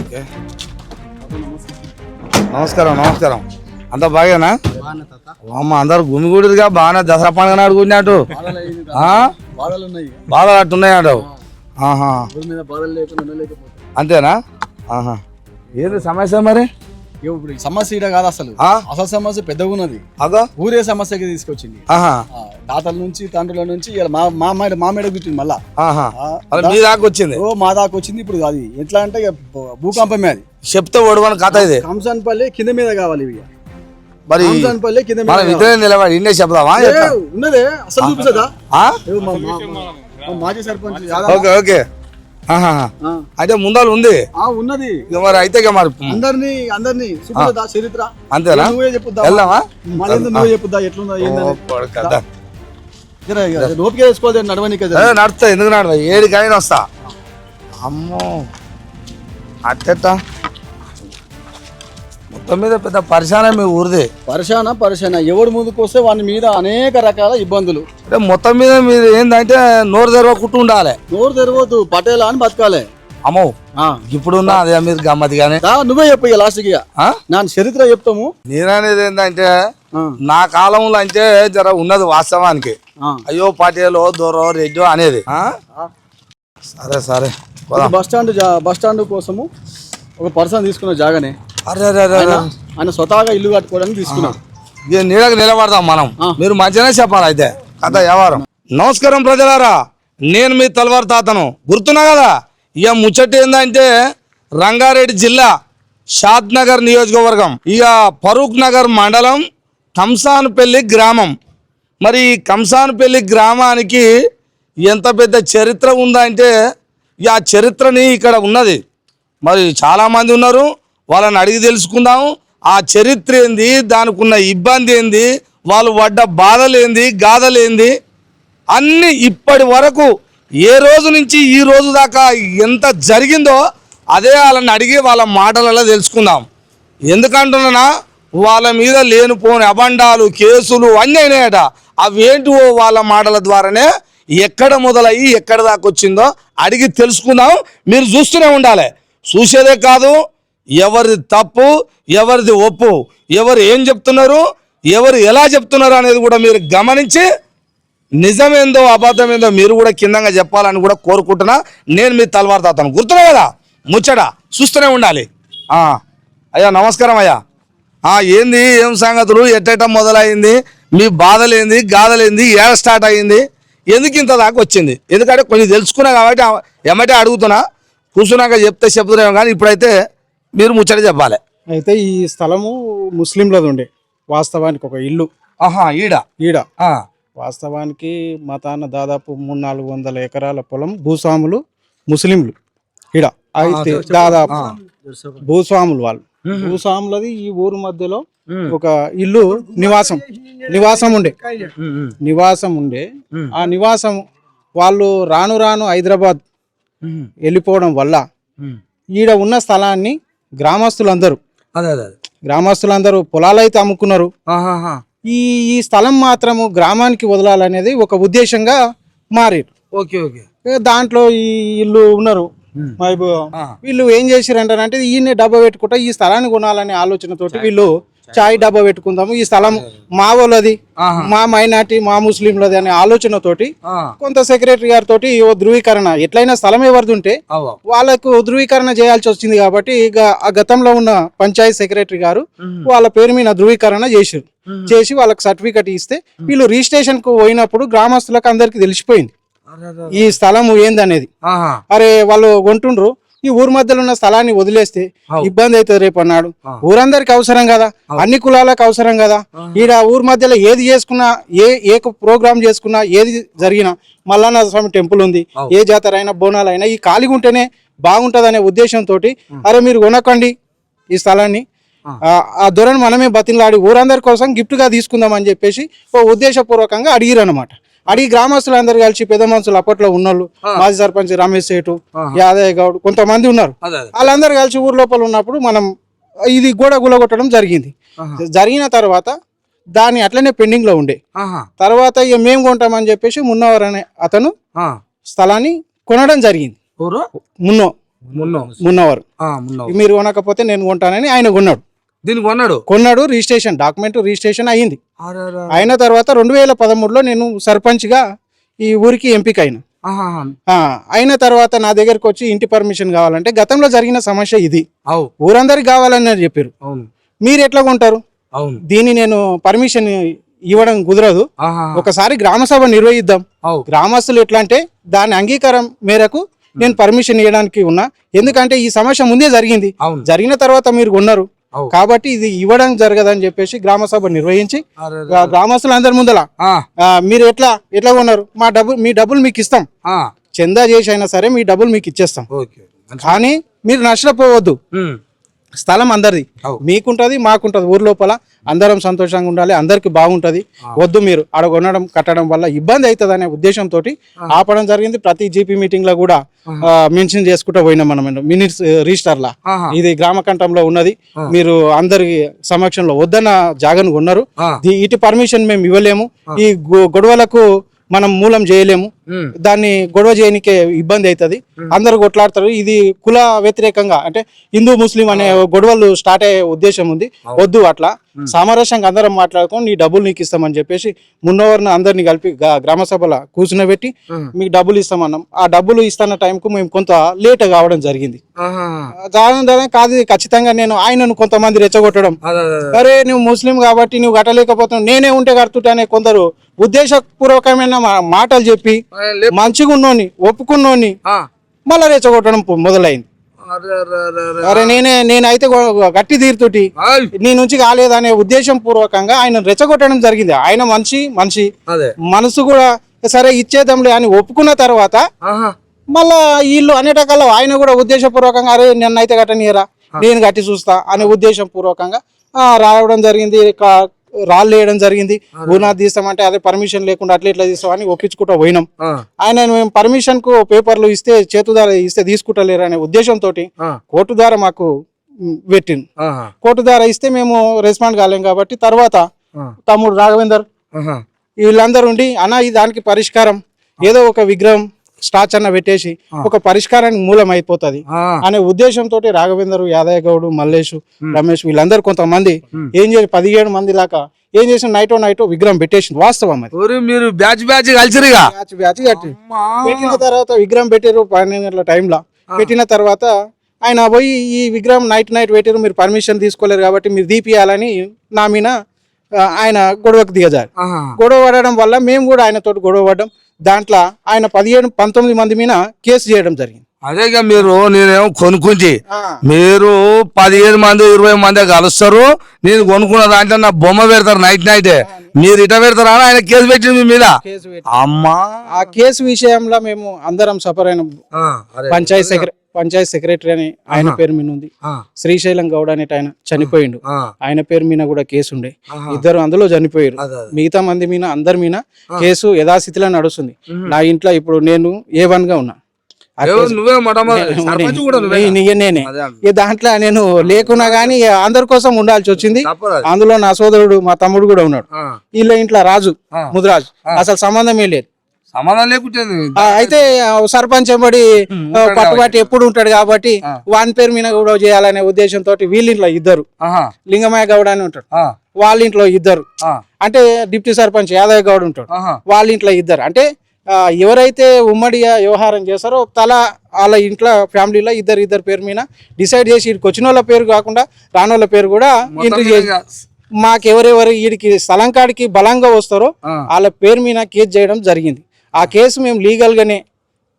Okay. నమస్కారం నమస్కారం. అంత బాగేనా? అమ్మ అందరు గుమిగూడిగా బాగానే దసరా పండుగ నాడు కూడినట్టు బాధలు అట్టున్నాయట. అంతేనా? ఏది సమస్య మరి? ఇప్పుడు సమస్య ఇట కాదు, అసలు అసలు సమస్య పెద్దగా ఉన్నది. అదో ఊరే సమస్యకి తీసుకొచ్చింది. తాతల నుంచి తండ్రుల నుంచి మా మేడ గుర్తుంది మళ్ళా మీ దాకా వచ్చింది. మా దాకా వచ్చింది. ఇప్పుడు అది ఎట్లా అంటే భూకంపమే. అది చెప్తే ఓడవని కథ ఇది. కంసాన్పల్లి కింద మీద కావాలి ఇవి. మరి కంసాన్పల్లి కింద మీద నిలబడి ఇండే చెప్దామా? ఉన్నదే అసలు చూపిస్తుందా? మాజీ సర్పంచ్. Okay okay. అయితే ముందర ఉంది ఉన్నది మరి. అయితే మరి అందరినీ చరిత్ర అంతేనా? నువ్వే చెప్పుద్దా, వెళ్దామా? నువ్వే చెప్పుద్దా ఎట్లుందా ఓపిక వేసుకోవాలి. నడవని నడుస్తా, ఎందుకు నడవ? ఏడికైనా వస్తా. అమ్మో అట్టెట్టా మొత్తం మీద పెద్ద పరిశాన మీ ఊరిదే. పరిశాన ఎవడు ముందుకు వస్తే వాని మీద అనేక రకాల ఇబ్బందులు. అంటే మొత్తం మీద మీరు ఏంటంటే నోరు తెరవకుంటూ ఉండాలి. నోరు తెరవద్దు, పటేలా అని బతకాలి. అమ్మో ఇప్పుడున్నా అదే మీరు గమ్మతి గానే. నువ్వే చెప్పు ఇక లాస్ట్ కి నా చరిత్ర చెప్తాము. నేననేది ఏంటంటే నా కాలంలో అంటే జర ఉన్నది వాస్తవానికి. అయ్యో పటేలో దొరో రెడ్డో అనేది. సరే సరే. బస్ స్టాండ్ కోసము ఒక పర్సన్ తీసుకున్న జాగానే ఆయన స్వతహాగా ఇల్లు కట్టుకోవడానికి తీసుకున్నాం. నీడకు నిలబడదాం మనం. మీరు మంచిగానే చెప్పాలి అయితే కథ వ్యవహారం. నమస్కారం ప్రజలారా, నేను మీ తల్వార్ తాతను. గుర్తున్నా కదా? ఇక ముచ్చట ఏందంటే రంగారెడ్డి జిల్లా షాద్ నగర్ నియోజకవర్గం, ఇక ఫరూక్ నగర్ మండలం, కంసాన్పల్లి గ్రామం. మరి కంసాన్పల్లి గ్రామానికి ఎంత పెద్ద చరిత్ర ఉందంటే ఇక ఆ చరిత్రని ఇక్కడ ఉన్నది. మరి చాలామంది ఉన్నారు, వాళ్ళని అడిగి తెలుసుకుందాం. ఆ చరిత్ర ఏంది, దానికి ఉన్న ఇబ్బంది ఏంది, వాళ్ళు పడ్డ బాధలేంది, గాథలేంది అన్నీ ఇప్పటి వరకు ఏ రోజు నుంచి ఈ రోజు దాకా ఎంత జరిగిందో అదే వాళ్ళని అడిగి వాళ్ళ మాటలలో తెలుసుకుందాం. ఎందుకంటున్నా వాళ్ళ మీద లేనిపోని అబండాలు, కేసులు అన్నీ అయినాయట. అవేంటివో వాళ్ళ మాటల ద్వారానే ఎక్కడ మొదలయ్యి ఎక్కడ దాకా వచ్చిందో అడిగి తెలుసుకుందాం. మీరు చూస్తూనే ఉండాలి. చూసేదే కాదు, ఎవరిది తప్పు ఎవరిది ఒప్పు, ఎవరు ఏం చెప్తున్నారు, ఎవరు ఎలా చెప్తున్నారు అనేది కూడా మీరు గమనించి నిజమేందో అబద్ధమేందో మీరు కూడా కిందంగా చెప్పాలని కూడా కోరుకుంటున్నా. నేను మీ తల్వార్ తాతను. గుర్తున్నా కదా ముచ్చట? చూస్తూనే ఉండాలి. అయ్యా నమస్కారం అయ్యా. ఏంది, ఏం సంగతులు, ఎట్టేట మొదలైంది, మీ బాధలేంది, గాథలేంది, ఏడ స్టార్ట్ అయ్యింది, ఎందుకు ఇంత దాకా వచ్చింది? ఎందుకంటే కొంచెం తెలుసుకున్నా కాబట్టి ఏమంటే అడుగుతున్నా. కూర్చున్నాక చెప్తున్నాం కానీ ఇప్పుడైతే మీరు ముచ్చట చెప్పాలి. అయితే ఈ స్థలము ముస్లింలది ఉండే వాస్తవానికి, ఒక ఇల్లు. ఈడ వాస్తవానికి మా తాన్న దాదాపు 300-400 ఎకరాల పొలం, భూస్వాములు ముస్లింలు ఈడ. అయితే దాదాపు భూస్వాములు వాళ్ళు, భూస్వాములది ఈ ఊరు మధ్యలో ఒక ఇల్లు నివాసం ఉండే. ఆ నివాసం వాళ్ళు రాను రాను హైదరాబాద్ వెళ్ళిపోవడం వల్ల ఈడ ఉన్న స్థలాన్ని గ్రామస్తులందరూ పొలాలు అయితే అమ్ముకున్నారు. ఈ స్థలం మాత్రము గ్రామానికి వదలాలనేది ఒక ఉద్దేశంగా మారారు. దాంట్లో ఈ ఇల్లు ఉన్నారు వీళ్ళు ఏం చేశారంటే ఈయన డబ్బా పెట్టుకుంటా ఈ స్థలాన్ని కొనాలనే ఆలోచనతోటి వీళ్ళు చాయ్ డబ్బా పెట్టుకుందాము, ఈ స్థలం మా వాళ్ళది, మా మైనార్టీ, మా ముస్లింలది అనే ఆలోచనతోటి కొంత సెక్రటరీ గారితో ధృవీకరణ, ఎట్లయినా స్థలం ఎవరిది ఉంటే వాళ్ళకు ధృవీకరణ చేయాల్సి వచ్చింది. కాబట్టి ఇక ఆ గతంలో ఉన్న పంచాయత్ సెక్రటరీ గారు వాళ్ళ పేరు మీద ధృవీకరణ చేసి వాళ్ళకి సర్టిఫికెట్ ఇస్తే వీళ్ళు రిజిస్ట్రేషన్ కు పోయినప్పుడు గ్రామస్తులకు అందరికి తెలిసిపోయింది ఈ స్థలం ఏందనేది. అరే వాళ్ళు కొంటుండ్రు, ఈ ఊరు మధ్యలో ఉన్న స్థలాన్ని వదిలేస్తే ఇబ్బంది అవుతుంది రేపు అన్నాడు. ఊరందరికి అవసరం కదా, అన్ని కులాలకు అవసరం కదా. ఈడ ఊరు మధ్యలో ఏది చేసుకున్నా, ఏ ప్రోగ్రామ్ చేసుకున్నా, ఏది జరిగినా, మల్లన్న స్వామి టెంపుల్ ఉంది, ఏ జాతర అయినా బోనాలు అయినా ఈ ఖాళీగా ఉంటేనే బాగుంటది అనే ఉద్దేశంతో అరే మీరు కొనకండి ఈ స్థలాన్ని, ఆ దొరను మనమే బతిలాడి ఊరందరి కోసం గిఫ్ట్ గా తీసుకుందాం అని చెప్పేసి ఓ ఉద్దేశపూర్వకంగా అడిగిరు అనమాట. అడిగి గ్రామస్తులందరూ కలిసి, పెద్ద మనుషులు అప్పట్లో ఉన్నోళ్ళు, మాజీ సర్పంచ్ రమేష్ సేటు, యాదయ్య గౌడ్, కొంతమంది ఉన్నారు, వాళ్ళందరూ కలిసి ఊరు లోపల ఉన్నప్పుడు మనం ఇది కూడా గులగొట్టడం జరిగిన తర్వాత దాన్ని అట్లనే పెండింగ్ లో ఉండే తర్వాత ఇక మేము కొంటామని చెప్పేసి మున్నవర్ అనే అతను స్థలాన్ని కొనడం జరిగింది. మున్నవర్. మీరు కొనకపోతే నేను కొంటానని ఆయన కొన్నాడు. దీనికి కొన్నాడు, రిజిస్ట్రేషన్ అయ్యింది. అయిన తర్వాత 2013లో నేను సర్పంచ్గా ఈ ఊరికి ఎంపిక అయినా. అయిన తర్వాత నా దగ్గరకు వచ్చి ఇంటి పర్మిషన్ కావాలంటే గతంలో జరిగిన సమస్య ఇది, ఊరందరికి కావాలని చెప్పారు. మీరు ఎట్లా కొంటారు? దీన్ని నేను పర్మిషన్ ఇవ్వడం కుదరదు, ఒకసారి గ్రామ సభ నిర్వహిద్దాం. గ్రామస్తులు ఎట్లా అంటే దాని అంగీకారం మేరకు నేను పర్మిషన్ ఇవ్వడానికి ఉన్నా. ఎందుకంటే ఈ సమస్య ముందే జరిగింది, జరిగిన తర్వాత మీరు కొన్నారు కాబట్టి ఇది ఇవ్వడం జరగదని చెప్పేసి గ్రామ సభ నిర్వహించి గ్రామస్తులు అందరి ముందల మీరు ఎట్లా కొన్నారు, మీ డబ్బులు మీకు ఇస్తాం, చందా చేసి అయినా సరే మీ డబ్బులు మీకు ఇచ్చేస్తాం, కానీ మీరు నష్టపోవద్దు, స్థలం అందరిది, మీకుంటది మాకుంటది, ఊరు లోపల అందరం సంతోషంగా ఉండాలి, అందరికి బాగుంటది, వద్దు మీరు ఆడ కొనడం కట్టడం వల్ల ఇబ్బంది అవుతుంది అనే ఉద్దేశంతో ఆపడం జరిగింది. ప్రతి జీపీ మీటింగ్ లో కూడా మెన్షన్ చేసుకుంటూ పోయినాం మనం మినిట్స్ రిజిస్టర్ లా. ఇది గ్రామ కంఠంలో ఉన్నది, మీరు అందరి సమక్షంలో వద్దన్న జాగను కొన్నారు, ఇటు పర్మిషన్ మేము ఇవ్వలేము, ఈ గొడవలకు మనం మూలం చేయలేము, దాన్ని గొడవ చేయనికే ఇబ్బంది అవుతుంది, అందరు కొట్లాడతారు, ఇది కుల వ్యతిరేకంగా అంటే హిందూ ముస్లిం అనే గొడవలు స్టార్ట్ అయ్యే ఉద్దేశం ఉంది, వద్దు, అట్లా సామరస్యంగా అందరం మాట్లాడుకొని నీ డబ్బులు నీకు ఇస్తామని చెప్పేసి మున్నవర్ని అందరినీ కలిపి గ్రామ సభలో కూర్చునబెట్టి మీకు డబ్బులు ఇస్తామన్నాం. ఆ డబ్బులు ఇస్తున్న టైంకు మేము కొంత లేట్ కావడం జరిగింది. కాదు ఖచ్చితంగా నేను ఆయనను కొంతమంది రెచ్చగొట్టడం, అరే నువ్వు ముస్లిం కాబట్టి నువ్వు కట్టలేకపోతున్నావు, నేనే ఉంటే కడుతుంటే అనే కొందరు ఉద్దేశపూర్వకమైన మాటలు చెప్పి మంచిగా ఉన్నోని ఒప్పుకున్నోని మళ్ళా రెచ్చగొట్టడం మొదలైంది. అరే నేనైతే గట్టి తీరుతుటి నీ నుంచి కాలేదనే ఉద్దేశం పూర్వకంగా ఆయన రెచ్చగొట్టడం జరిగింది. ఆయన మనిషి మనసు కూడా సరే ఇచ్చేద్దాంలే అని ఒప్పుకున్న తర్వాత మళ్ళా వీళ్ళు అనేటకల్లా ఆయన కూడా ఉద్దేశపూర్వకంగా అరే నన్నైతే కట్టనీయరా, నేను గట్టి చూస్తా అనే ఉద్దేశం పూర్వకంగా రావడం జరిగింది, రాళ్ళు వేయడం జరిగింది. గుణాది తీస్తామంటే అదే పర్మిషన్ లేకుండా అట్లా ఇట్లా తీస్తామని ఒప్పించుకుంటూ పోయినాం. ఆయన మేము పర్మిషన్ కు పేపర్లు ఇస్తే చేతు ద్వారా ఇస్తే తీసుకుంటలేరు అనే ఉద్దేశంతో కోర్టు ద్వారా మాకు పెట్టింది. కోర్టు ద్వారా ఇస్తే మేము రెస్పాండ్ కాలేం కాబట్టి తర్వాత తమ్ముడు రాఘవేందర్ వీళ్ళందరూ ఉండి అన్న ఈ దానికి పరిష్కారం ఏదో ఒక విగ్రహం స్టాచ్ అన్న పెట్టేసి ఒక పరిష్కారానికి మూలం అయిపోతుంది అనే ఉద్దేశంతో రాఘవేందర్, యాదయ్య గౌడ్, మల్లేష్, రమేష్ వీళ్ళందరూ కొంతమంది ఏం చేసి 17 మంది దాకా ఏం చేసిన నైటో విగ్రహం పెట్టేసింది. వాస్తవం అది మీరు బ్యాచ్ కట్టి పెట్టిన తర్వాత విగ్రహం పెట్టారు 12 గంటల టైంలో. పెట్టిన తర్వాత ఆయన పోయి ఈ విగ్రహం నైట్ పెట్టారు, మీరు పర్మిషన్ తీసుకోలేరు కాబట్టి మీరు దీపియాలని నా మీద ఆయన గొడవకు దిగజారు. గొడవ పడడం వల్ల మేము కూడా ఆయనతో గొడవ పడ్డాం. దాంట్లో ఆయన 19 మంది మీద కేసు చేయడం జరిగింది. అదేగా నేనేమో కొనుక్కుంటే మీరు 15 మంది 20 మంది కలుస్తారు, నేను కొనుక్కున్న దాంట్లో నా బొమ్మ పెడతారు నైటే, మీరు ఇట పెడతారా అని ఆయన కేసు పెట్టింది మీ మీద. అమ్మా ఆ కేసు విషయంలో మేము అందరం సఫర్ అయిన పంచాయత్ సెక్రటరీ అని ఆయన పేరు మీద ఉంది, శ్రీశైలం గౌడ్ అనేట ఆయన చనిపోయిండు, ఆయన పేరు మీద కూడా కేసు ఉండే, ఇద్దరు అందులో చనిపోయారు. మిగతా మంది మీద అందరి మీద కేసు యథాస్థితిలో నడుస్తుంది. నా ఇంట్లో ఇప్పుడు నేను A1 గా ఉన్నా, నేనే దాంట్లో నేను లేకున్నా గానీ అందరి కోసం ఉండాల్సి వచ్చింది. అందులో నా సోదరుడు మా తమ్ముడు కూడా ఉన్నాడు. వీళ్ళ ఇంట్లో రాజు ముదిరాజు అసలు సంబంధమే లేదు. అయితే సర్పంచ్ ఎంబడి పట్టుబట్టి ఎప్పుడు ఉంటాడు కాబట్టి వాని పేరు మీద కూడా చేయాలనే ఉద్దేశంతో వీళ్ళింట్లో ఇద్దరు, లింగమయ్య గౌడ్ అని ఉంటాడు, వాళ్ళ ఇంట్లో ఇద్దరు, అంటే డిప్యూటీ సర్పంచ్ యాదయ్య గౌడ్ ఉంటాడు, వాళ్ళ ఇంట్లో ఇద్దరు, అంటే ఎవరైతే ఉమ్మడి వ్యవహారం చేస్తారో వాళ్ళ ఇంట్లో ఫ్యామిలీలో ఇద్దరు పేరు మీద డిసైడ్ చేసి వీడికి వచ్చిన వాళ్ళ పేరు కాకుండా రానోళ్ళ పేరు కూడా ఎంట్రీ చేసి మాకెవరెవరు వీడికి స్థలం కాడికి బలంగా వస్తారో వాళ్ళ పేరు మీద కేసు చేయడం జరిగింది. ఆ కేసు మేము లీగల్ గానే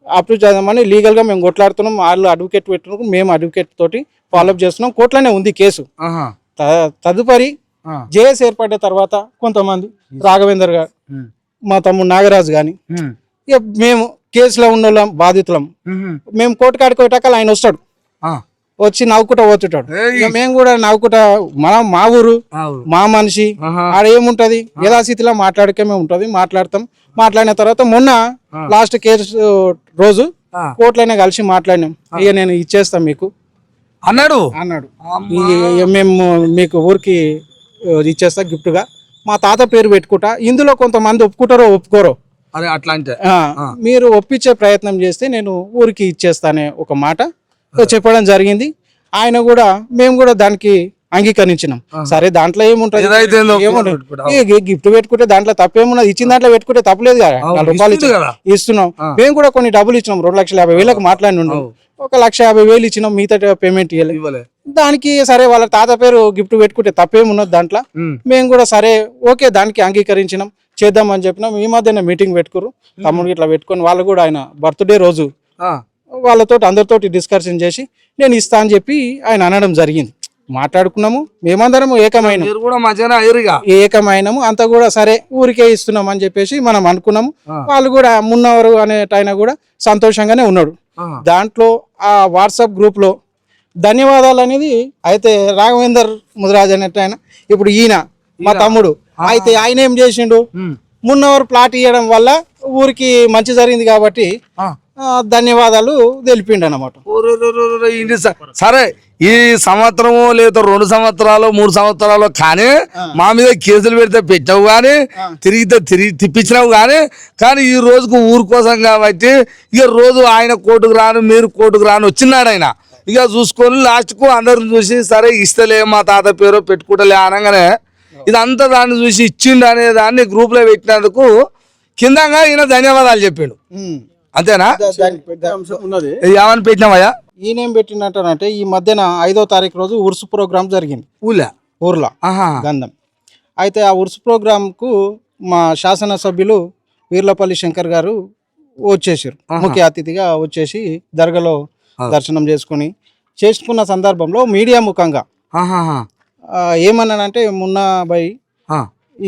అప్రూవ్ చేద్దామని లీగల్ గా మేము కొట్లాడుతున్నాం. వాళ్ళు అడ్వకేట్ పెట్టుకున్నాం, మేము అడ్వకేట్ తోటి ఫాలోఅప్ చేస్తున్నాం. కోర్టులోనే ఉంది కేసు. తదుపరి జేఎస్ ఏర్పడ్డ తర్వాత కొంతమంది రాఘవేందర్ గారు, మా తమ్ముడు నాగరాజు గాని మేము కేసులో ఉన్న వాళ్ళం బాధితులం. మేము కోర్టు కాడికి పోయేటాక ఆయన వస్తాడు, వచ్చి నవ్వుకుంటా పోతుంటాడు. మేము కూడా నవ్వుకుంటా మా ఊరు మా మనిషి ఆడ ఏముంటది యథాస్థితిలో మాట్లాడకమే ఉంటది, మాట్లాడిన తర్వాత మొన్న లాస్ట్ కేసు రోజు కోర్టులోనే కలిసి మాట్లాడినాం. ఇక నేను ఇచ్చేస్తాం మీకు అన్నాడు. మేము మీకు ఊరికి ఇచ్చేస్తా గిఫ్ట్ గా, మా తాత పేరు పెట్టుకుంటా, ఇందులో కొంతమంది ఒప్పుకుంటారో ఒప్పుకోరో అట్లా అంటే మీరు ఒప్పించే ప్రయత్నం చేస్తే నేను ఊరికి ఇచ్చేస్తానే ఒక మాట చెప్పడం జరిగింది. ఆయన కూడా మేము కూడా దానికి అంగీకరించినాం. సరే దాంట్లో ఏముంటది, గిఫ్ట్ పెట్టుకుంటే దాంట్లో తప్పేమున్నది, ఇచ్చిన దాంట్లో పెట్టుకుంటే తప్పలేదు కదా, 4 రూపాయలు ఇస్తున్నాం. మేము కూడా కొన్ని డబ్బులు ఇచ్చినాం, 2,50,000 మాట్లాడి ఉన్నాం, 1,50,000 ఇచ్చినాం, మిగతా పేమెంట్ ఇవ్వలేదు. దానికి సరే వాళ్ళ తాత పేరు గిఫ్ట్ పెట్టుకుంటే తప్పేమున్నది దాంట్లో. మేము కూడా సరే ఓకే దానికి అంగీకరించినాం, చేద్దామని చెప్పినాం. ఈ మధ్యన మీటింగ్ పెట్టుకురు తమ్ముడు ఇట్లా పెట్టుకొని, వాళ్ళు కూడా ఆయన బర్త్డే రోజు వాళ్ళతో అందరితోటి డిస్కషన్ చేసి నేను ఇస్తా అని చెప్పి ఆయన అనడం జరిగింది. మాట్లాడుకున్నాము, మేమందరం ఏకమైనము, అంతా కూడా సరే ఊరికే ఇస్తున్నాం అని చెప్పేసి మనం అనుకున్నాము. వాళ్ళు కూడా మున్నవరు అనేటైనా కూడా సంతోషంగానే ఉన్నాడు. దాంట్లో ఆ వాట్సాప్ గ్రూప్ లో ధన్యవాదాలు అనేది అయితే రాఘవేందర్ ముదిరాజ్ అనేట ఆయన, ఇప్పుడు ఈయన మా తమ్ముడు అయితే ఆయన ఏం చేసిండు, మున్నవరు ప్లాట్ ఇవ్వడం వల్ల ఊరికి మంచి జరిగింది కాబట్టి ధన్యవాదాలు తెలిపిండు అన్నమాట. సరే ఈ సంవత్సరము లేదా 2 సంవత్సరాలు 3 సంవత్సరాలు కానీ మా మీద కేసులు పెడితే పెట్టావు కానీ తిప్పించినావు కానీ ఈ రోజుకు ఊరు కోసం కాబట్టి ఇక రోజు ఆయన కోర్టుకు రాను మీరు కోర్టుకు రాను వచ్చినాడు ఆయన. ఇక చూసుకొని లాస్ట్కు అందరిని చూసి సరే ఇస్తలే మా తాత పేరు పెట్టుకుంటలే అనగానే ఇదంతా దాన్ని చూసి ఇచ్చిండు అనే దాన్ని గ్రూప్ లో పెట్టినందుకు కిందంగా ఈయన ధన్యవాదాలు చెప్పిండు. అంతేనా? ఉన్నది ఏమని పెట్టినావయ్యా? ఈయనేం పెట్టినట్టే ఈ మధ్యన 5వ తారీఖు రోజు ఉర్సు ప్రోగ్రామ్ జరిగింది ఊర్లో గంధం. అయితే ఆ ఉర్సు ప్రోగ్రామ్ కు మా శాసనసభ్యులు వీర్లపల్లి శంకర్ గారు వచ్చేసారు, ముఖ్య అతిథిగా వచ్చేసి దర్గాలో దర్శనం చేసుకున్న సందర్భంలో మీడియా ముఖంగా ఏమన్నానంటే, మున్నాబాయ్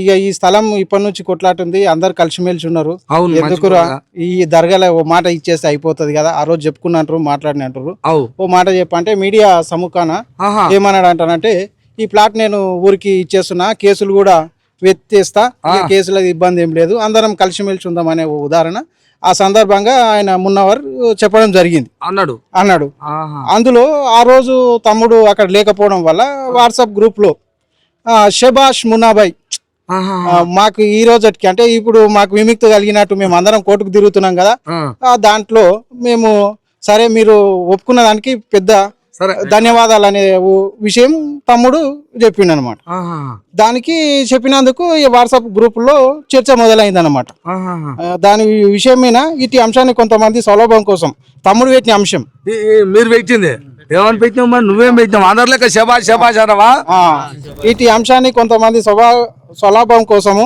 ఇక ఈ స్థలం ఇప్పటి నుంచి కొట్లాటుంది, అందరు కలిసిమెలిసి ఉన్నారు, ఎందుకురా ఈ దర్గాలో ఓ మాట ఇచ్చేస్తే అయిపోతుంది కదా, ఆ రోజు చెప్పుకున్నట్టు మాట్లాడినట్టు ఓ మాట చెప్పంటే మీడియా సముఖాన ఏమన్నాడు అంటానంటే, ఈ ప్లాట్ నేను ఊరికి ఇచ్చేస్తున్నా, కేసులు కూడా వెత్తేస్తా, కేసుల ఇబ్బంది ఏం లేదు, అందరం కలిసిమెలిసి ఉందాం అనే ఉదాహరణ ఆ సందర్భంగా ఆయన మున్నవర్ చెప్పడం జరిగింది అన్నాడు. అందులో ఆ రోజు తమ్ముడు అక్కడ లేకపోవడం వల్ల వాట్సాప్ గ్రూప్ లో షబాష్ మున్నాబాయ్ మాకు ఈ రోజుకి అంటే ఇప్పుడు మాకు విముక్తి కలిగినట్టు మేము అందరం కోర్టుకు తిరుగుతున్నాం కదా, దాంట్లో మేము సరే మీరు ఒప్పుకున్న దానికి పెద్ద ధన్యవాదాలు అనే విషయం తమ్ముడు చెప్పిండు అనమాట. దానికి చెప్పినందుకు ఈ వాట్సాప్ గ్రూప్ లో చర్చ మొదలైంది అనమాట. దాని విషయం మీద ఇటు అంశాన్ని కొంతమంది సౌలభ్యం కోసం తమ్ముడు పెట్టిన అంశం మీరు పెట్టింది ఏమని పెట్టినావు, మరి నువ్వేం పెట్టినావు, అందరు లెక్క శబాష్ అనవా? ఇటు అంశాన్ని కొంతమంది స్వలాభం కోసము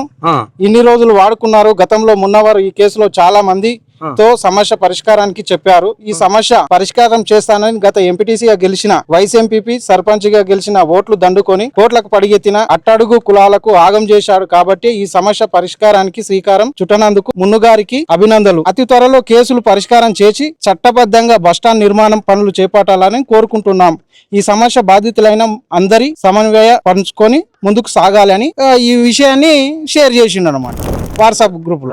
ఇన్ని రోజులు వాడుకున్నారు. గతంలో మున్నవారు ఈ కేసులో చాలా మంది తో సమస్య పరిష్కారానికి చెప్పారు. ఈ సమస్య పరిష్కారం చేస్తానని గత ఎంపీటీసీగా గెలిచిన వైస్ ఎంపీపీ సర్పంచ్ గా గెలిచిన ఓట్లు దండుకొని కోట్లకు పడిగెత్తిన అట్టడుగు కులాలకు ఆగం చేశాడు కాబట్టి ఈ సమస్య పరిష్కారానికి శ్రీకారం చుట్టనందుకు మున్నుగారికి అభినందనలు. అతి త్వరలో కేసులు పరిష్కారం చేసి చట్టబద్ధంగా బస్టాండ్ నిర్మాణం పనులు చేపట్టాలని కోరుకుంటున్నాం. ఈ సమస్య బాధితులైన అందరి సమన్వయ పంచుకొని ముందుకు సాగాలని ఈ విషయాన్ని షేర్ చేసిండు అనమాట వాట్సాప్ గ్రూప్ లో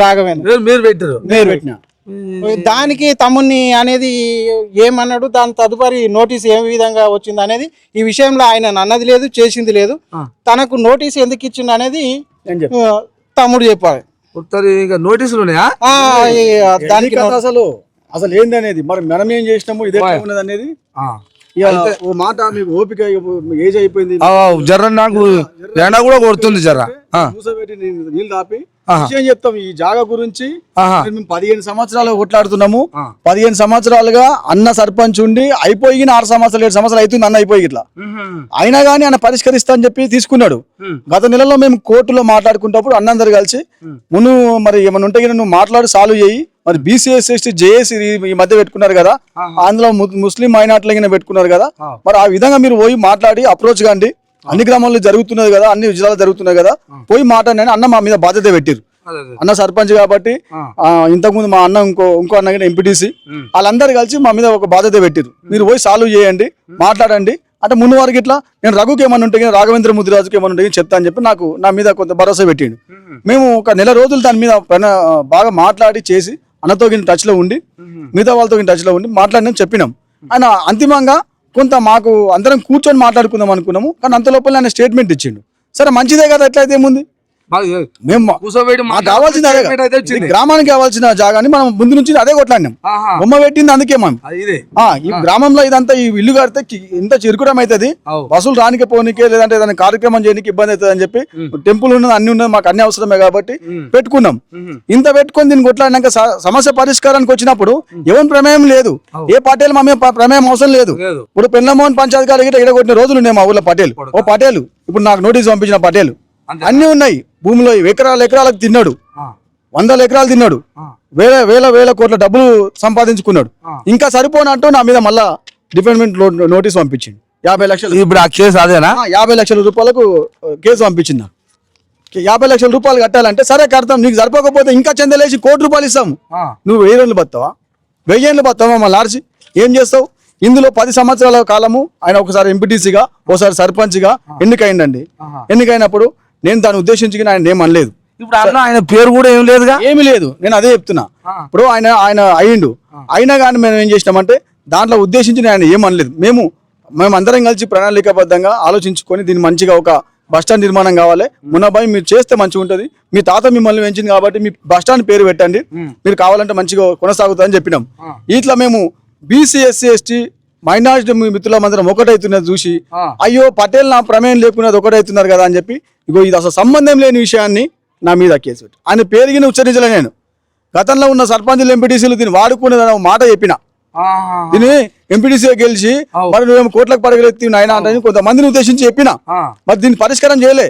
రాఘవేంద్ర. మీరు పెట్టిన దానికి తమ్ముని అనేది ఏమన్నాడు, దాని తదుపరి నోటీస్ ఏ విధంగా వచ్చింది అనేది ఈ విషయంలో ఆయన అన్నది లేదు, చేసింది లేదు. తనకు నోటీస్ ఎందుకు ఇచ్చింది అనేది తమ్ముడు చెప్పాలి. నోటీసులు దానికి అసలు ఏంది అనేది మరి మనం ఏం చేసినాము, ఇదే ఉన్నది అనేది ఓ మాట మీకు ఓపిక ఏజ్ అయిపోయింది, జర్ర నాకు ఎండ కూడా కొడుతుంది, జర్ర నీళ్ళు తాపి విషయం చెప్తాం. ఈ జాగా గురించి మేము 15 సంవత్సరాలు కొట్లాడుతున్నాము. 15 సంవత్సరాలుగా అన్న సర్పంచ్ ఉండి అయిపోయి 6 సంవత్సరాలు 7 సంవత్సరాలు అవుతుంది అన్న అయిపోయి ఇట్లా అయినా గానీ అన్న పరిష్కరిస్తా అని చెప్పి తీసుకున్నాడు. గత నెలలో మేము కోర్టులో మాట్లాడుకుంటప్పుడు అన్నందరు కలిసి మును మరి ఏమైనా ఉంటే నువ్వు మాట్లాడి సాల్వ్ చేయి, మరి బీసీఎస్ ఎస్టీ జేఏసీ ఈ మధ్య పెట్టుకున్నారు కదా, అందులో ముస్లిం మైనార్టీలకి పెట్టుకున్నారు కదా, మరి ఆ విధంగా మీరు పోయి మాట్లాడి అప్రోచ్ కాండి, అన్ని గ్రామాల్లో జరుగుతున్నది కదా, అన్ని జిల్లాలో జరుగుతున్నాయి కదా, పోయి మాట్లాడిన అన్న మా మీద బాధ్యత పెట్టిరు. అన్న సర్పంచ్ కాబట్టి ఇంతకుముందు మా అన్న ఇంకో అన్న ఎంపీటీసీ వాళ్ళందరూ కలిసి మా మీద ఒక బాధ్యత పెట్టిరు. మీరు పోయి సాల్వ్ చేయండి, మాట్లాడండి అంటే ముందు వారికి ఇట్లా నేను రఘుకి ఏమన్నా ఉంటే రాఘవేంద్ర ముదిరాజుకి ఏమన్నా ఉంటే చెప్తా అని చెప్పి నా మీద కొంత భరోసా పెట్టిండు. మేము ఒక నెల రోజులు దాని మీద బాగా మాట్లాడి చేసి అన్నతో టచ్ లో ఉండి మిగతా వాళ్ళతో టచ్ లో ఉండి మాట్లాడినాం, చెప్పినాం. ఆయన అంతిమంగా కొంత మాకు అందరం కూర్చొని మాట్లాడుకుందాం అనుకున్నాము, కానీ అంత లోపల ఆయన స్టేట్మెంట్ ఇచ్చిండు. సరే మంచిదే కదా, ఎట్లయితే ఏముంది, మేము కూర్చోబెట్టి మాకు కావాల్సింది అదే అయితే వచ్చింది. ఇది గ్రామానికి కావాల్సిన జాగాని మనం ముందు నుంచి అదే కొట్లాడినాం. ఆహా. బొమ్మ పెట్టింది అందుకే మనం ఇదే ఈ గ్రామంలో ఇదంతా ఈ ఇల్లు కడితే ఇంత చిరుకుడం అవుతుంది, బస్సులు రానికే పోనీకే లేదంటే ఏదైనా కార్యక్రమం చేయడానికి ఇబ్బంది అవుతుంది అని చెప్పి టెంపుల్ ఉన్నది అన్ని ఉన్నది మాకు అన్ని అవసరమే కాబట్టి పెట్టుకున్నాం. ఇంత పెట్టుకొని దీన్ని కొట్లాడినాక సమస్య పరిష్కారానికి వచ్చినప్పుడు ఎవరి ప్రమేయం లేదు, ఏ పార్టీలు మా మీద ప్రమేయం అవసరం లేదు. ఇప్పుడు పెన్నమోహన్ పంచాయతీ గారు గిట్ట ఎడగొట్టిన రోజులు ఉన్నాయి మా ఊళ్ళో పటేల్. ఓ పటేల్ ఇప్పుడు నాకు నోటీస్ పంపించిన పటేల్ అన్ని ఉన్నాయి భూమిలో ఎకరాలకు తిన్నాడు, 100 ఎకరాలు తిన్నాడు, వేల కోట్ల డబ్బులు సంపాదించుకున్నాడు. ఇంకా సరిపోనట్టు నా మీద మళ్ళా డిపార్ట్మెంట్ నోటీస్ పంపించింది 50 లక్షలు. ఇప్పుడు ఆ కేసు అదేనా? 50 లక్షల రూపాయలకు కేసు పంపించింది. 50 లక్షల రూపాయలు కట్టాలంటే సరే కడతాం, నీకు సరిపోకపోతే ఇంకా చందలేసి ₹1 కోటి ఇస్తాము. నువ్వు 1000 ఏళ్ళు బతావా, 1000 ఏళ్ళు బతావా మళ్ళీ ఆర్చి ఏం చేస్తావు? ఇందులో 10 సంవత్సరాల కాలము ఆయన ఒకసారి ఎంపీటీసీగా ఒకసారి సర్పంచ్గా ఎన్నికైందండి. ఎన్నికైనప్పుడు నేను దాన్ని ఉద్దేశించి ఆయన ఏం అనలేదు. ఇప్పుడు అట్లా ఆయన పేరు కూడా ఏం లేదుగా, ఏమీ లేదు. నేను అదే చెప్తున్నా. ఇప్పుడు ఆయన అయ్యిండు, అయినా కానీ మేము ఏం చేసినామంటే దాంట్లో ఉద్దేశించి ఆయన ఏం అనలేదు. మేము అందరం కలిసి ప్రణాళికాబద్ధంగా ఆలోచించుకొని దీన్ని మంచిగా ఒక బస్టాండ్ నిర్మాణం కావాలి, మున్నాబాయ్ మీరు చేస్తే మంచిగా ఉంటుంది, మీ తాత మిమ్మల్ని పెంచింది కాబట్టి మీ బస్టాండ్ పేరు పెట్టండి, మీరు కావాలంటే మంచిగా కొనసాగుతుందని చెప్పినాం. ఇట్లా మేము బీసీ ఎస్సీ ఎస్టీ మైనారిటీ మిత్రుల మందిరం ఒకటైతున్నది చూసి అయ్యో పటేల్ నా ప్రమేయం లేకున్నది ఒకటైతున్నారు కదా అని చెప్పి ఇగో ఇది అసలు సంబంధం లేని విషయాన్ని నా మీద కేసు పెట్టి ఆయన పేరుగిన ఉచ్చరించలే. నేను గతంలో ఉన్న సర్పంచులు ఎంపీటీసీలు దీన్ని వాడుకునేదని ఒక మాట చెప్పిన, దీన్ని ఎంపీటీసీ గెలిచి మరి నువ్వేమో కోట్లకు పడగలెత్తి ఆయన అంటే కొంతమందిని ఉద్దేశించి చెప్పిన, మరి దీన్ని పరిష్కారం చేయలే.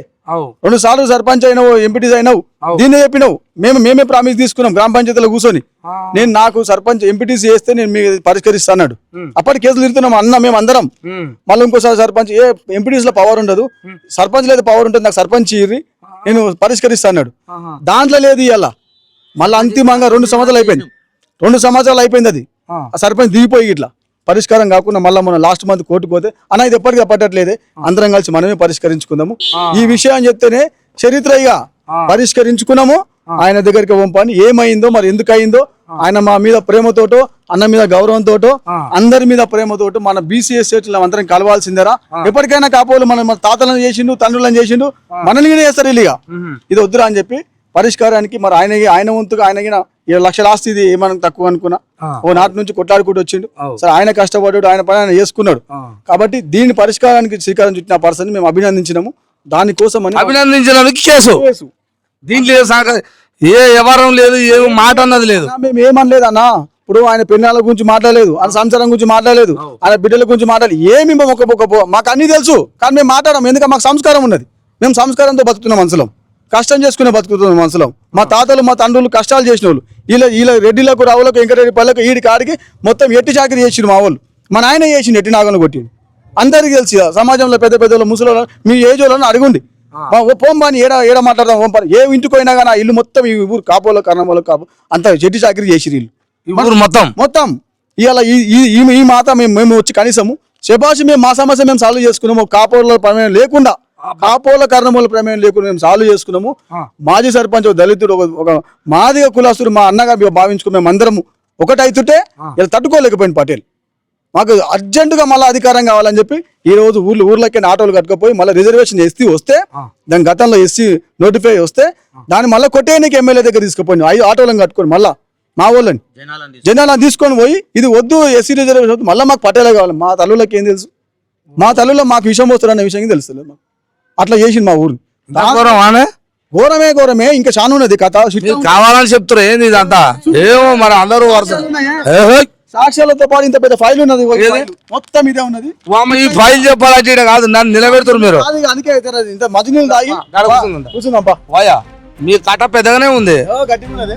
2 సార్లు సర్పంచ్ అయినావు, ఎంపీటీసీ అయినావు, దీన్నే చెప్పినావు. మేమే ప్రామిస్ తీసుకున్నాం గ్రామ పంచాయతీలో కూర్చొని, నేను నాకు సర్పంచ్ ఎంపీటీసీ చేస్తే నేను మీకు పరిష్కరిస్తా అన్నాడు. అప్పటి కేసులు తిరుగుతున్నాం మేము అందరం. మళ్ళీ ఇంకోసారి సర్పంచ్ ఎంపీటీసీలో పవర్ ఉండదు, సర్పంచ్ లేదు పవర్ ఉంటుంది, నాకు సర్పంచ్ ఇయ్యి నేను పరిష్కరిస్తా అన్నాడు. దాంట్లో లేదు ఇవాళ మళ్ళీ అంతిమంగా 2 సంవత్సరాలు అయిపోయింది. 2 సంవత్సరాలు అయిపోయింది అది ఆ సర్పంచ్ దిగిపోయి ఇట్లా పరిష్కారం కాకుండా మళ్ళీ మన లాస్ట్ మంత్ కోర్టుకు పోతే అన్న ఇది ఎప్పటికీ పట్టట్లేదే, అందరం కలిసి మనమే పరిష్కరించుకుందాము ఈ విషయం చెప్తేనే చరిత్రగా పరిష్కరించుకున్నాము. ఆయన దగ్గరికి పంపని ఏమైందో మరి ఎందుకు అయిందో, ఆయన మా మీద ప్రేమతోటో అన్న మీద గౌరవంతోటో అందరి మీద ప్రేమతోటో మన బీసీఎస్ అందరం కలవాల్సిందేరా. ఎప్పటికైనా కాపోలు మన తాతలను చేసిండు, తండ్రులను చేసిండు, మనల్ని చేస్తారు ఇల్లుగా, ఇది వద్దురా అని చెప్పి పరిష్కారానికి మరి ఆయన వంతుగా ఆయనకి 7 లక్షల ఆస్తి, ఇది ఏమన్నా తక్కువ అనుకున్నా, ఓ నాటి నుంచి కొట్లాడుకుంటూ వచ్చిండు. సరే ఆయన కష్టపడ్డాడు, ఆయన పని ఆయన చేసుకున్నాడు. కాబట్టి దీని పరిష్కారానికి శ్రీకారం చుట్టిన పర్సన్ మేము అభినందించినాము. దానికోసం అభినందించడానికి కేసు దీంట్లో ఏ వ్యవహారం లేదు, ఏ మాట అన్నది లేదు. మేము ఏమనలేదు అన్న. ఇప్పుడు ఆయన పెన్నాల గురించి మాట్లాడలేదు, ఆయన సంసారం గురించి మాట్లాడలేదు, ఆయన బిడ్డల గురించి మాట్లాడలేదు, ఏమి మాకు అన్ని తెలుసు కానీ మేము మాట్లాడము. ఎందుకంటే మాకు సంస్కారం ఉన్నది, మేము సంస్కారంతో బతుకుతున్నాం మనసులో, కష్టం చేసుకునే బతుకుతున్నాం మనసులో. మా తాతలు మా తండ్రులు కష్టాలు చేసిన వాళ్ళు, వీళ్ళ రెడ్డిలకు రావులకు వెంకటరెడ్డి పల్లెకు ఈడి కాడికి మొత్తం ఎట్టి చాకరీ చేసిండు మా వాళ్ళు. మా నాయన చేసిండు, ఎట్టి నాగలను కొట్టిండు. అందరికి తెలిసి సమాజంలో పెద్ద ముసలి మీ ఏజ్ వాళ్ళని అడగండి, పోంబాని ఏడ మాట్లాడదాం పోంపాని ఏ ఇంటికి పోయినా కానీ ఆ ఇల్లు మొత్తం ఈ ఊరు కాపోలో కర్ణమలో కాపు అంత చెట్టి చాకరీ చేసి వీళ్ళు మొత్తం ఇవాళ ఈ మాత మేము వచ్చి కనీసము శబాషి మేము మా సమస్య మేము సాల్వ్ చేసుకున్నాము. కాపోల ప్రమేయం లేకుండా, కాపోల కర్ణమూల ప్రమేయం లేకుండా మేము సాల్వ్ చేసుకున్నాము. మాజీ సర్పంచ్ దళితుడు ఒక మాదిగ కులాసుడు మా అన్నగా భావించుకుని మేము అందరము ఒకటైతుంటే ఇలా తట్టుకోలేకపోయింది పటేల్. మాకు అర్జెంటుగా మళ్ళీ అధికారం కావాలని చెప్పి ఈ రోజు ఊర్లకి ఆటోలు కట్టుకుపోయి మళ్ళీ రిజర్వేషన్ ఎస్సీ వస్తే, దాని గతంలో ఎస్సీ నోటిఫై వస్తే దాన్ని మళ్ళీ కొట్టేయడానికి ఎమ్మెల్యే దగ్గర తీసుకుపోయి 5 ఆటోలను కట్టుకొని మళ్ళీ మా వాళ్ళని జనాలను తీసుకొని పోయి ఇది వద్దు ఎస్సీ రిజర్వేషన్ మళ్ళీ మాకు పట్టేలే కావాలి. మా తల్లులకి ఏం తెలుసు, మా తల్లులో మాకు విషయం వస్తారన్న విషయం తెలుస్తుంది. మాకు అట్లా చేసింది మా ఊరు. ఘోరమే ఇంకా చాలా ఉన్నది కథ. కావాలని చెప్తారు ఏంది ఇదంతా, ఏమో మరి అందరూ సాక్ష్యాలతో పాటు ఇంత పెద్ద ఫైల్ ఉన్నది, మొత్తం ఇదే ఉన్నది. ఈ ఫైల్ చెప్పాలంటే కాదు, నన్ను నిలబెడతారు మీరు. అందుకే ఇంత మధ్య నీళ్ళు తాగి కూర్చుందాం. మీ కట్ట పెద్దగానే ఉంది. గట్టిగా ఉన్నది.